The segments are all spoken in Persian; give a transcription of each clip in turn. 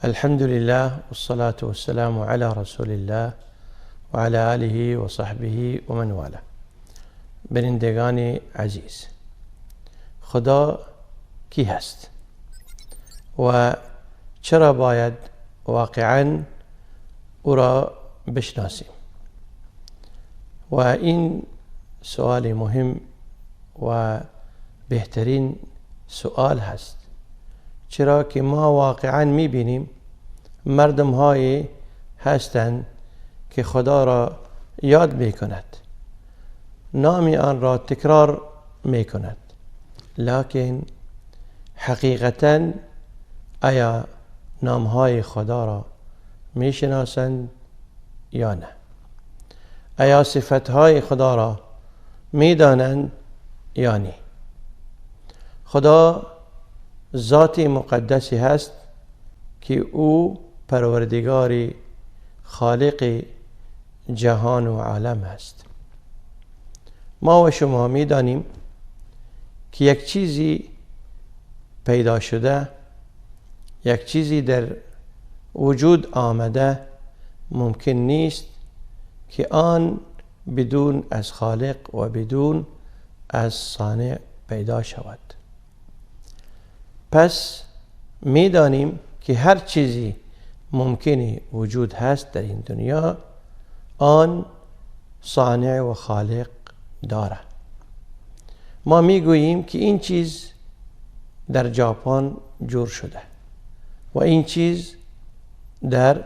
الحمد لله والصلاة والسلام على رسول الله و علی آله و صحبه و من والاه. بینندگان عزیز، خدا کی هست و چرا باید واقعا او را بشناسیم؟ و این سوال مهم و بهترین سوال هست، چرا که ما واقعا میبینیم مردم های هستند که خدا را یاد میکند، نام آن را تکرار میکند، لکن حقیقتا آیا نام های خدا را میشناسند یا نه؟ آیا صفت های خدا را میدانند یا نه؟ خدا ذات مقدسی هست که او پروردگار خالق جهان و عالم است. ما و شما می دانیم که یک چیزی پیدا شده، یک چیزی در وجود آمده ممکن نیست که آن بدون از خالق و بدون از صانع پیدا شود. پس می دانیم که هر چیزی ممکنی وجود هست در این دنیا، آن صانع و خالق داره. ما می گوییم که این چیز در ژاپن جور شده و این چیز در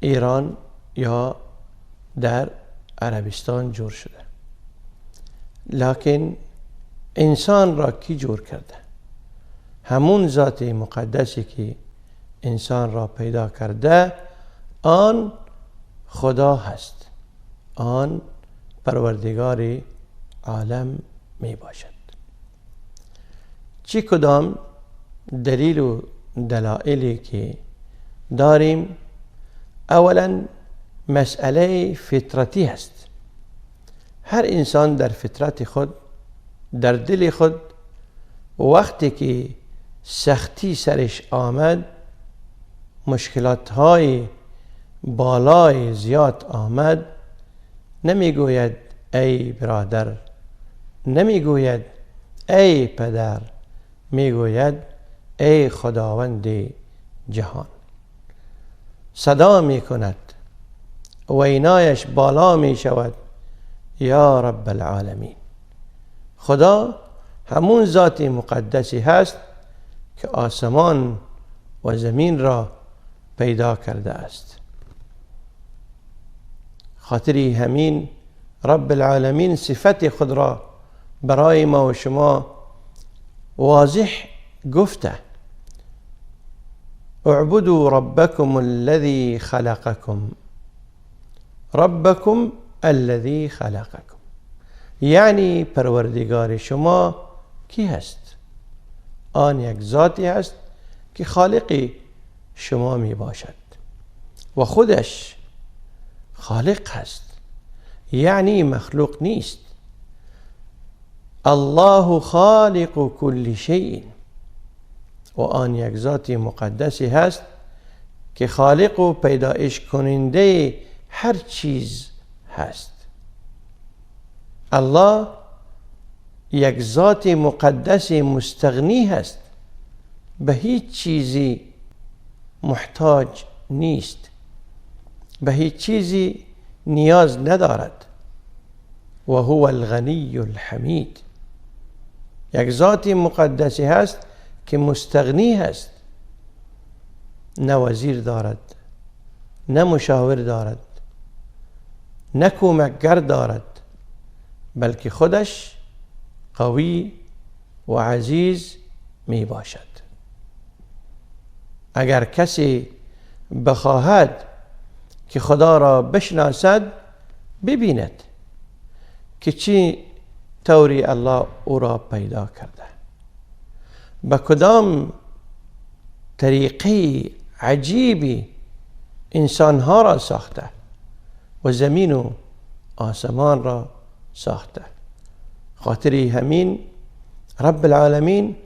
ایران یا در عربستان جور شده، لکن انسان را کی جور کرده؟ همون ذات مقدسی که انسان را پیدا کرده، آن خدا هست، آن پروردگار عالم می باشد. چی کدام دلیل و دلایلی که داریم؟ اولا مسئله فطرتی هست. هر انسان در فطرت خود، در دل خود، وقتی که سختی سرش آمد، مشکلات های بالای زیاد آمد، نمی گوید ای برادر، نمی گوید ای پدر، می گوید ای خداوند جهان. صدا می کند و اینایش بالا می شود، یا رب العالمین. خدا همون ذات مقدسی هست که آسمان و زمین را پیدا کرده است. خاطری همین رب العالمین صفت خود را برای ما و شما واضح گفته: اعبدوا ربکم الذی خلقکم. ربکم الذی خلقکم یعنی پروردگار شما کی هست؟ آن یک ذاتی هست که خالق شما می باشد و خودش خالق هست، یعنی مخلوق نیست. الله خالق کل شیء و آن یک ذات مقدسی هست که خالق و پیدایش کننده هر چیز هست. الله یک ذات مقدس مستغنی هست، به هیچ چیزی محتاج نیست، به هیچ چیزی نیاز ندارد. و هو الغنی الحمید. یک ذات مقدسی هست که مستغنی هست، نه وزیر دارد، نه مشاور دارد، نه کمکگر دارد، بلکه خودش قوی و عزیز می باشد. اگر کسی بخواهد که خدا را بشناسد، ببیند که چی طوری الله او را پیدا کرده، به کدام طریقی عجیبی انسانها را ساخته و زمین و آسمان را ساخته. خاطری همین رب العالمین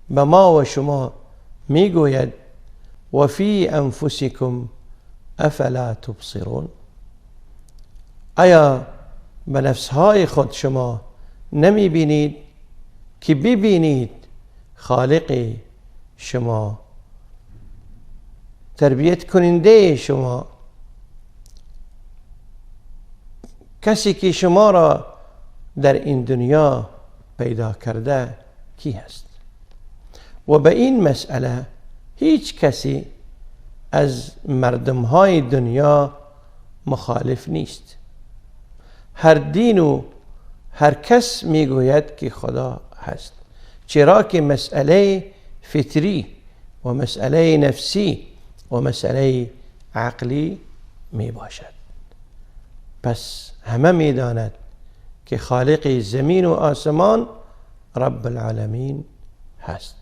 به ما و شما میگوید و فی انفسکم افلا تبصرون. آیا به نفسهای خود شما نمی بینید که ببینید خالق شما، تربیت کننده شما، کسی که شما را در این دنیا پیدا کرده کی هست؟ و به این مسئله هیچ کسی از مردمهای دنیا مخالف نیست. هر دین و هر کس میگوید که خدا هست، چرا که مسئله فطری و مسئله نفسی و مسئله عقلی می باشد. پس همه می داند که خالق زمین و آسمان رب العالمین هست.